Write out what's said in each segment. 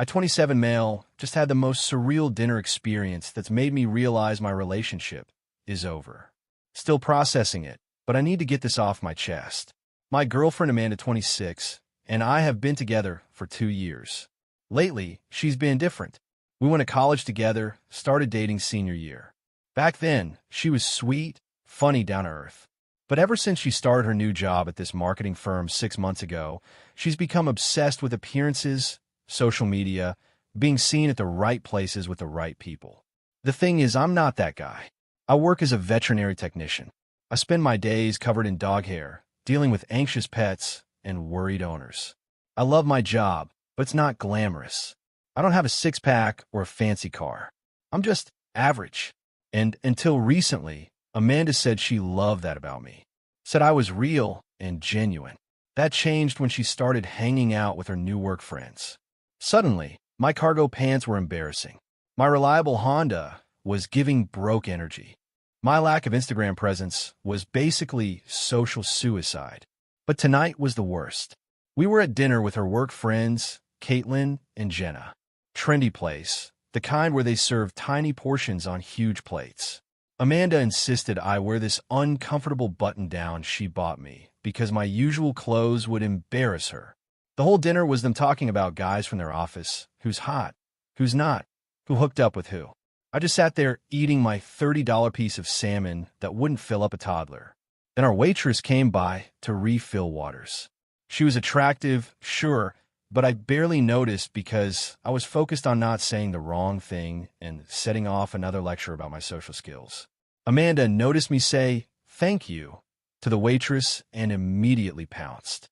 I, 27 male, just had the most surreal dinner experience that's made me realize my relationship is over. Still processing it, but I need to get this off my chest. My girlfriend Amanda, 26, and I have been together for 2 years. Lately, she's been different. We went to college together, started dating senior year. Back then, she was sweet, funny, down to earth. But ever since she started her new job at this marketing firm 6 months ago, she's become obsessed with appearances, social media, being seen at the right places with the right people. The thing is, I'm not that guy. I work as a veterinary technician. I spend my days covered in dog hair, dealing with anxious pets and worried owners. I love my job, but it's not glamorous. I don't have a six-pack or a fancy car. I'm just average. And until recently, Amanda said she loved that about me. Said I was real and genuine. That changed when she started hanging out with her new work friends. Suddenly, my cargo pants were embarrassing. My reliable Honda was giving broke energy. My lack of Instagram presence was basically social suicide. But tonight was the worst. We were at dinner with her work friends, Caitlin and Jenna. Trendy place, the kind where they serve tiny portions on huge plates. Amanda insisted I wear this uncomfortable button-down she bought me because my usual clothes would embarrass her. The whole dinner was them talking about guys from their office, who's hot, who's not, who hooked up with who. I just sat there eating my $30 piece of salmon that wouldn't fill up a toddler. Then our waitress came by to refill waters. She was attractive, sure, but I barely noticed because I was focused on not saying the wrong thing and setting off another lecture about my social skills. Amanda noticed me say, "Thank you," to the waitress and immediately pounced.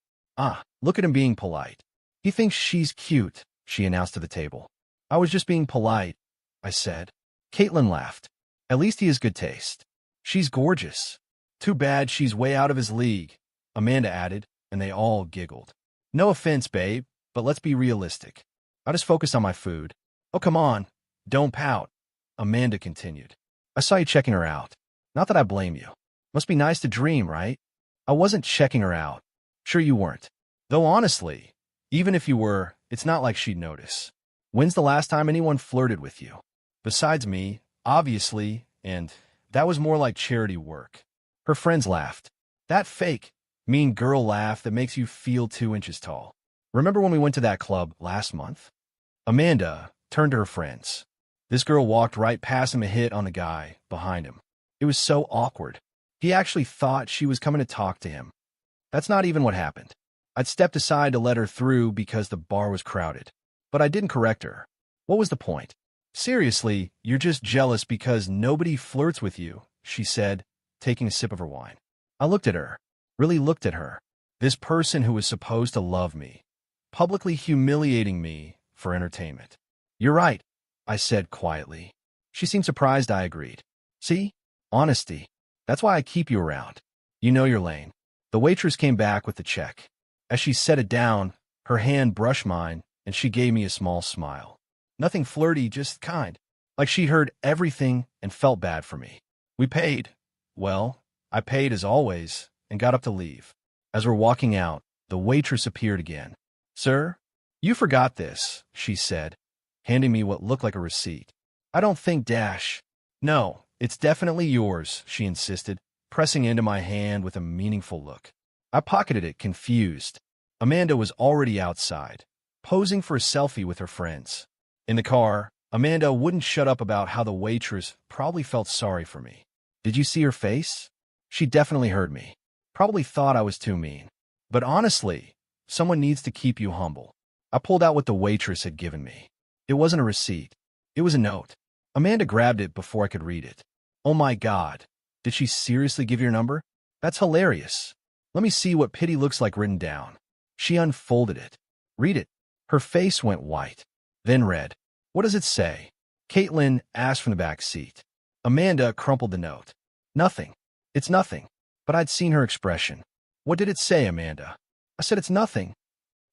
Look at him being polite. He thinks she's cute, she announced to the table. I was just being polite, I said. Caitlin laughed. At least he has good taste. She's gorgeous. Too bad she's way out of his league, Amanda added, and they all giggled. No offense, babe, but let's be realistic. I just focus on my food. Oh, come on. Don't pout, Amanda continued. I saw you checking her out. Not that I blame you. Must be nice to dream, right? I wasn't checking her out. Sure you weren't. Though honestly, even if you were, it's not like she'd notice. When's the last time anyone flirted with you? Besides me, obviously, and that was more like charity work. Her friends laughed. That fake, mean girl laugh that makes you feel 2 inches tall. Remember when we went to that club last month? Amanda turned to her friends. This girl walked right past him and hit on the guy behind him. It was so awkward. He actually thought she was coming to talk to him. That's not even what happened. I'd stepped aside to let her through because the bar was crowded. But I didn't correct her. What was the point? Seriously, you're just jealous because nobody flirts with you, she said, taking a sip of her wine. I looked at her, really looked at her. This person who was supposed to love me, publicly humiliating me for entertainment. You're right, I said quietly. She seemed surprised I agreed. See? Honesty. That's why I keep you around. You know your lane. The waitress came back with the check. As she set it down, her hand brushed mine, and she gave me a small smile. Nothing flirty, just kind. Like she'd heard everything and felt bad for me. We paid. Well, I paid as always and got up to leave. As we're walking out, the waitress appeared again. Sir, you forgot this, she said, handing me what looked like a receipt. I don't think dash. No, it's definitely yours, she insisted, pressing into my hand with a meaningful look. I pocketed it, confused. Amanda was already outside, posing for a selfie with her friends. In the car, Amanda wouldn't shut up about how the waitress probably felt sorry for me. Did you see her face? She definitely heard me. Probably thought I was too mean. But honestly, someone needs to keep you humble. I pulled out what the waitress had given me. It wasn't a receipt. It was a note. Amanda grabbed it before I could read it. Oh my God. Did she seriously give your number? That's hilarious. Let me see what pity looks like written down. She unfolded it. Read it. Her face went white. Then read. What does it say? Caitlin asked from the back seat. Amanda crumpled the note. Nothing. It's nothing. But I'd seen her expression. What did it say, Amanda? I said it's nothing.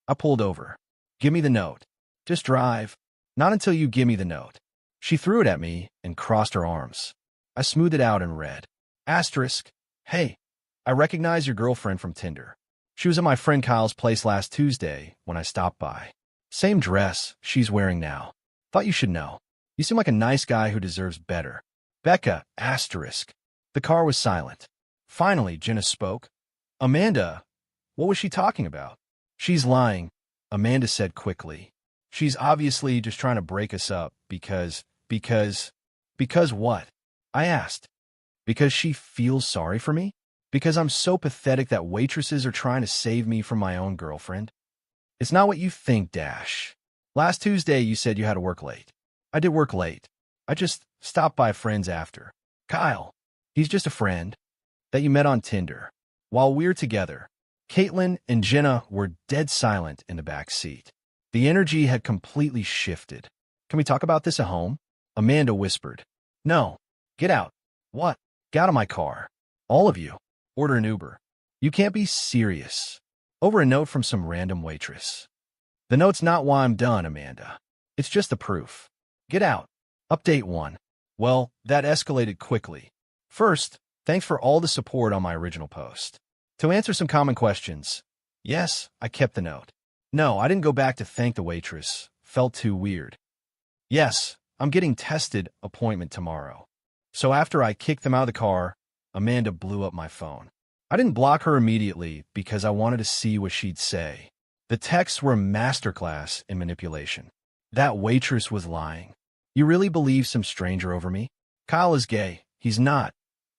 I pulled over. Give me the note. Just drive. Not until you give me the note. She threw it at me and crossed her arms. I smoothed it out and read. Asterisk. Hey, I recognize your girlfriend from Tinder. She was at my friend Kyle's place last Tuesday when I stopped by. Same dress she's wearing now. Thought you should know. You seem like a nice guy who deserves better. Becca, asterisk. The car was silent. Finally, Jenna spoke. Amanda, what was she talking about? She's lying, Amanda said quickly. She's obviously just trying to break us up because what? I asked. Because she feels sorry for me? Because I'm so pathetic that waitresses are trying to save me from my own girlfriend? It's not what you think, Dash. Last Tuesday you said you had to work late. I did work late. I just stopped by friends after. Kyle, he's just a friend that you met on Tinder. While we're together, Caitlin and Jenna were dead silent in the back seat. The energy had completely shifted. Can we talk about this at home? Amanda whispered. No. Get out. What? Get out of my car. All of you. Order an Uber. You can't be serious. Over a note from some random waitress. The note's not why I'm done, Amanda. It's just the proof. Get out. Update 1. Well, that escalated quickly. First, thanks for all the support on my original post. To answer some common questions, yes, I kept the note. No, I didn't go back to thank the waitress. Felt too weird. Yes, I'm getting tested appointment tomorrow. So after I kicked them out of the car, Amanda blew up my phone. I didn't block her immediately because I wanted to see what she'd say. The texts were a masterclass in manipulation. That waitress was lying. You really believe some stranger over me? Kyle is gay. He's not.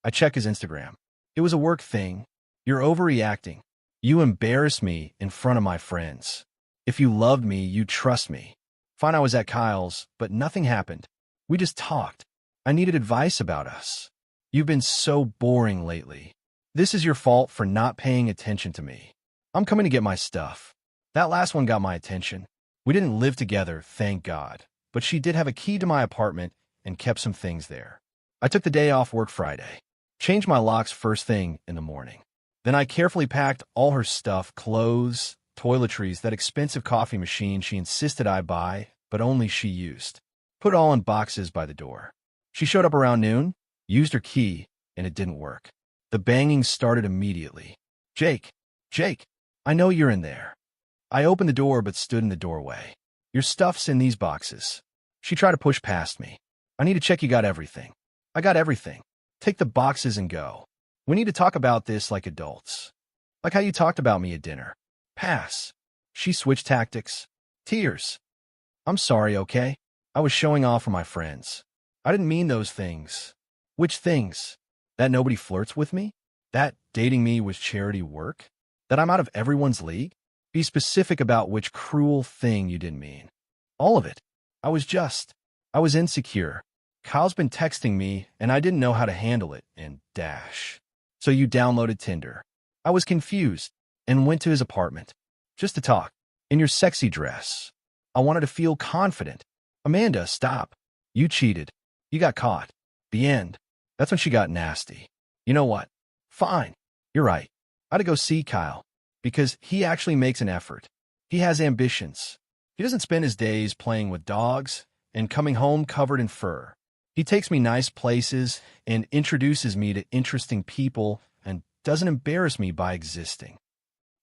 I check his Instagram. It was a work thing. You're overreacting. You embarrass me in front of my friends. If you loved me, you'd trust me. Fine, I was at Kyle's, but nothing happened. We just talked. I needed advice about us. You've been so boring lately. This is your fault for not paying attention to me. I'm coming to get my stuff. That last one got my attention. We didn't live together, thank God, but she did have a key to my apartment and kept some things there. I took the day off work Friday. Changed my locks first thing in the morning. Then I carefully packed all her stuff, clothes, toiletries, that expensive coffee machine she insisted I buy, but only she used. Put it all in boxes by the door. She showed up around noon, used her key, and it didn't work. The banging started immediately. Jake, I know you're in there. I opened the door but stood in the doorway. Your stuff's in these boxes. She tried to push past me. I need to check you got everything. I got everything. Take the boxes and go. We need to talk about this like adults. Like how you talked about me at dinner. Pass. She switched tactics. Tears. I'm sorry, okay? I was showing off for my friends. I didn't mean those things. Which things? That nobody flirts with me? That dating me was charity work? That I'm out of everyone's league? Be specific about which cruel thing you didn't mean. All of it. I was insecure. Kyle's been texting me, and I didn't know how to handle it, and dash. So you downloaded Tinder. I was confused, and went to his apartment. Just to talk. In your sexy dress. I wanted to feel confident. Amanda, stop. You cheated. You got caught. The end. That's when she got nasty. You know what? Fine. You're right. I had to go see Kyle. Because he actually makes an effort. He has ambitions. He doesn't spend his days playing with dogs and coming home covered in fur. He takes me nice places and introduces me to interesting people and doesn't embarrass me by existing.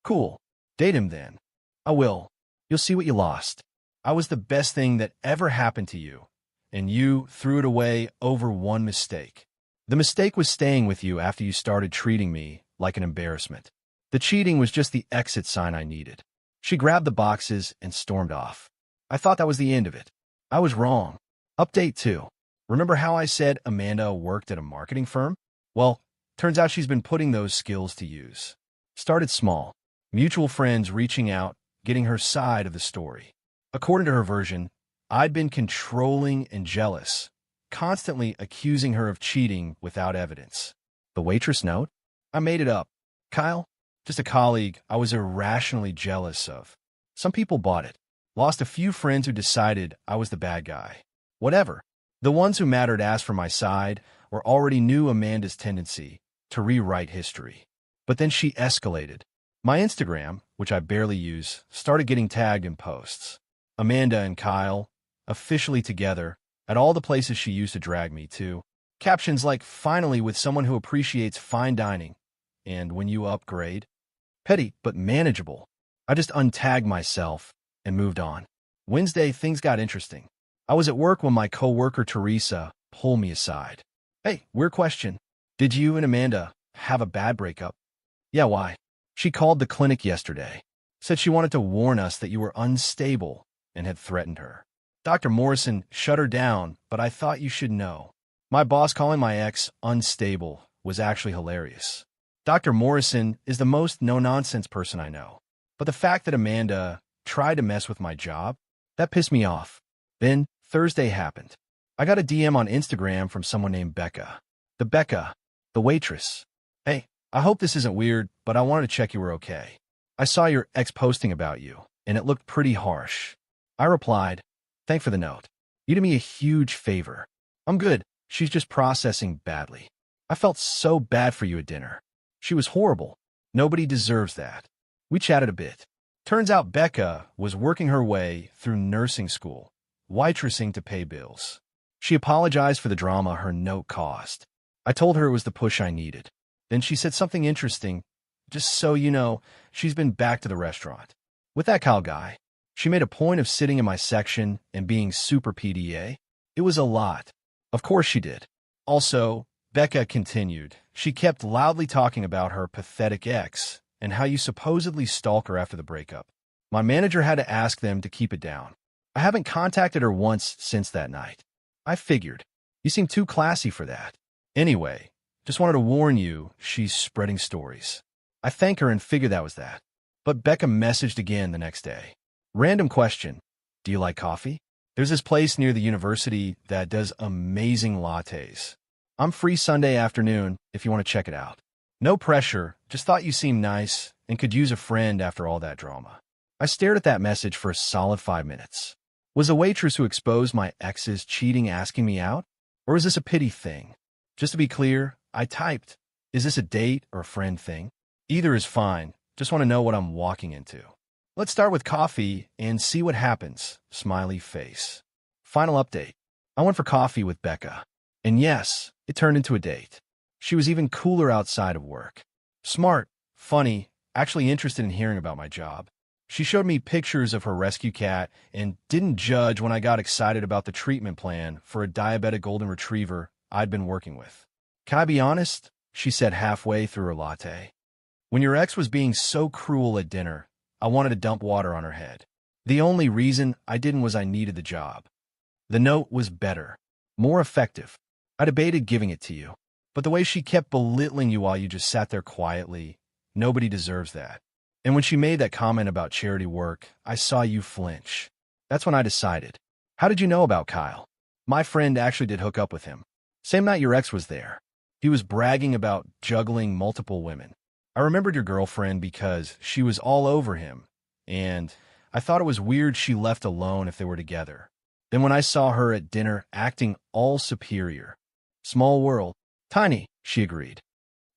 Cool. Date him then. I will. You'll see what you lost. I was the best thing that ever happened to you, and you threw it away over one mistake. The mistake was staying with you after you started treating me like an embarrassment. The cheating was just the exit sign I needed. She grabbed the boxes and stormed off. I thought that was the end of it. I was wrong. Update 2. Remember how I said Amanda worked at a marketing firm? Well, turns out she's been putting those skills to use. Started small. Mutual friends reaching out, getting her side of the story. According to her version, I'd been controlling and jealous, constantly accusing her of cheating without evidence. The waitress note? I made it up. Kyle? Just a colleague I was irrationally jealous of. Some people bought it. Lost a few friends who decided I was the bad guy. Whatever. The ones who mattered asked for my side or already knew Amanda's tendency to rewrite history. But then she escalated. My Instagram, which I barely use, started getting tagged in posts. Amanda and Kyle, officially together, at all the places she used to drag me to. Captions like, finally with someone who appreciates fine dining, and when you upgrade. Petty, but manageable. I just untagged myself and moved on. Wednesday, things got interesting. I was at work when my coworker Teresa pulled me aside. Hey, weird question. Did you and Amanda have a bad breakup? Yeah, why? She called the clinic yesterday. Said she wanted to warn us that you were unstable and had threatened her. Dr. Morrison shut her down, but I thought you should know. My boss calling my ex unstable was actually hilarious. Dr. Morrison is the most no-nonsense person I know. But the fact that Amanda tried to mess with my job, that pissed me off. Then Thursday happened. I got a DM on Instagram from someone named Becca. The waitress. Hey, I hope this isn't weird, but I wanted to check you were okay. I saw your ex posting about you, and it looked pretty harsh. I replied, thanks for the note. You did me a huge favor. I'm good. She's just processing badly. I felt so bad for you at dinner. She was horrible. Nobody deserves that. We chatted a bit. Turns out Becca was working her way through nursing school, waitressing to pay bills. She apologized for the drama her note caused. I told her it was the push I needed. Then she said something interesting. Just so you know, she's been back to the restaurant. With that Kyle guy, she made a point of sitting in my section and being super PDA. It was a lot. Of course she did. Also, Becca continued. She kept loudly talking about her pathetic ex and how you supposedly stalk her after the breakup. My manager had to ask them to keep it down. I haven't contacted her once since that night. I figured. You seem too classy for that. Anyway, just wanted to warn you, she's spreading stories. I thank her and figured that was that. But Becca messaged again the next day. Random question. Do you like coffee? There's this place near the university that does amazing lattes. I'm free Sunday afternoon if you want to check it out. No pressure, just thought you seemed nice and could use a friend after all that drama. I stared at that message for a solid 5 minutes. Was the waitress who exposed my ex's cheating asking me out? Or is this a pity thing? Just to be clear, I typed, is this a date or a friend thing? Either is fine, just want to know what I'm walking into. Let's start with coffee and see what happens, smiley face. Final update. I went for coffee with Becca. And yes, it turned into a date. She was even cooler outside of work. Smart, funny, actually interested in hearing about my job. She showed me pictures of her rescue cat and didn't judge when I got excited about the treatment plan for a diabetic golden retriever I'd been working with. Can I be honest? She said halfway through her latte. When your ex was being so cruel at dinner, I wanted to dump water on her head. The only reason I didn't was I needed the job. The note was better, more effective. I debated giving it to you. But the way she kept belittling you while you just sat there quietly, nobody deserves that. And when she made that comment about charity work, I saw you flinch. That's when I decided. How did you know about Kyle? My friend actually did hook up with him. Same night your ex was there. He was bragging about juggling multiple women. I remembered your girlfriend because she was all over him, and I thought it was weird she left alone if they were together. Then when I saw her at dinner acting all superior. Small world. Tiny, she agreed.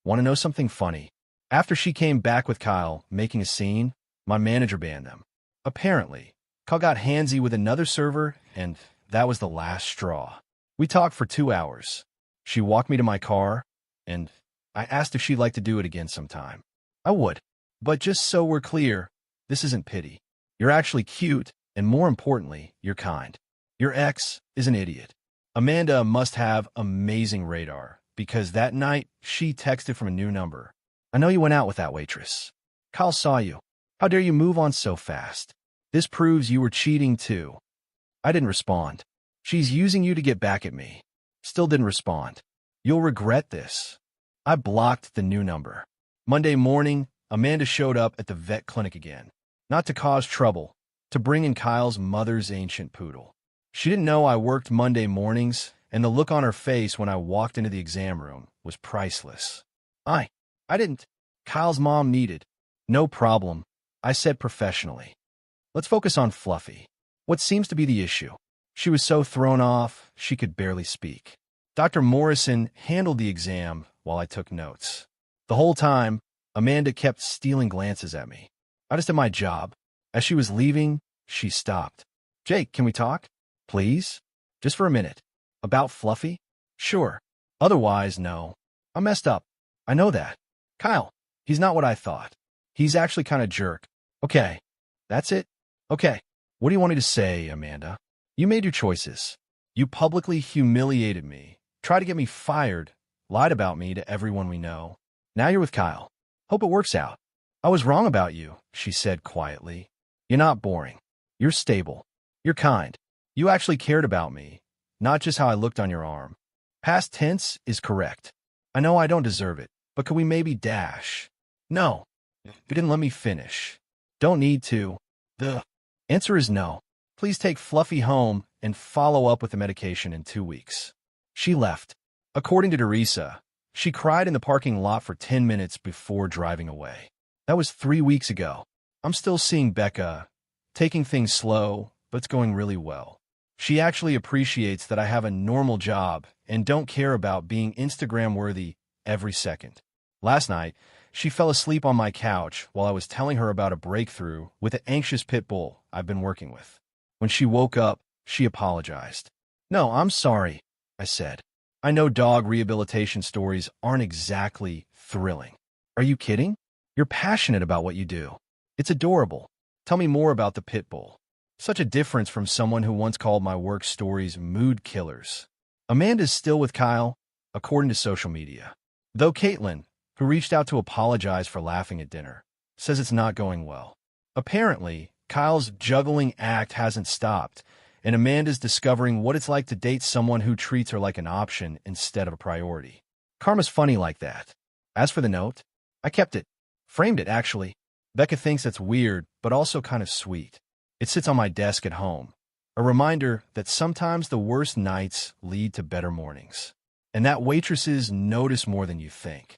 Want to know something funny? After she came back with Kyle making a scene, my manager banned them. Apparently, Kyle got handsy with another server, and that was the last straw. We talked for 2 hours. She walked me to my car, and I asked if she'd like to do it again sometime. I would. But just so we're clear, this isn't pity. You're actually cute, and more importantly, you're kind. Your ex is an idiot. Amanda must have amazing radar, because that night, she texted from a new number. I know you went out with that waitress. Kyle saw you. How dare you move on so fast? This proves you were cheating too. I didn't respond. She's using you to get back at me. Still didn't respond. You'll regret this. I blocked the new number. Monday morning, Amanda showed up at the vet clinic again. Not to cause trouble, to bring in Kyle's mother's ancient poodle. She didn't know I worked Monday mornings, and the look on her face when I walked into the exam room was priceless. I didn't. Kyle's mom needed. No problem, I said professionally. Let's focus on Fluffy. What seems to be the issue? She was so thrown off, she could barely speak. Dr. Morrison handled the exam while I took notes. The whole time, Amanda kept stealing glances at me. I just did my job. As she was leaving, she stopped. Jake, can we talk? Please? Just for a minute. About Fluffy? Sure. Otherwise, no. I messed up. I know that. Kyle, he's not what I thought. He's actually kind of jerk. Okay. That's it? Okay. What do you want me to say, Amanda? You made your choices. You publicly humiliated me, tried to get me fired, lied about me to everyone we know. Now you're with Kyle. Hope it works out. I was wrong about you, she said quietly. You're not boring. You're stable. You're kind. You actually cared about me, not just how I looked on your arm. Past tense is correct. I know I don't deserve it, but could we maybe dash? No. You didn't let me finish. Don't need to. The answer is no. Please take Fluffy home and follow up with the medication in 2 weeks. She left. According to Teresa, she cried in the parking lot for 10 minutes before driving away. That was 3 weeks ago. I'm still seeing Becca, taking things slow, but it's going really well. She actually appreciates that I have a normal job and don't care about being Instagram-worthy every second. Last night, she fell asleep on my couch while I was telling her about a breakthrough with an anxious pit bull I've been working with. When she woke up, she apologized. No, I'm sorry, I said. I know dog rehabilitation stories aren't exactly thrilling. Are you kidding? You're passionate about what you do. It's adorable. Tell me more about the pit bull. Such a difference from someone who once called my work stories mood killers. Amanda's still with Kyle, according to social media. Though Caitlin, who reached out to apologize for laughing at dinner, says it's not going well. Apparently, Kyle's juggling act hasn't stopped, and Amanda's discovering what it's like to date someone who treats her like an option instead of a priority. Karma's funny like that. As for the note, I kept it. Framed it, actually. Becca thinks it's weird, but also kind of sweet. It sits on my desk at home. A reminder that sometimes the worst nights lead to better mornings. And that waitresses notice more than you think.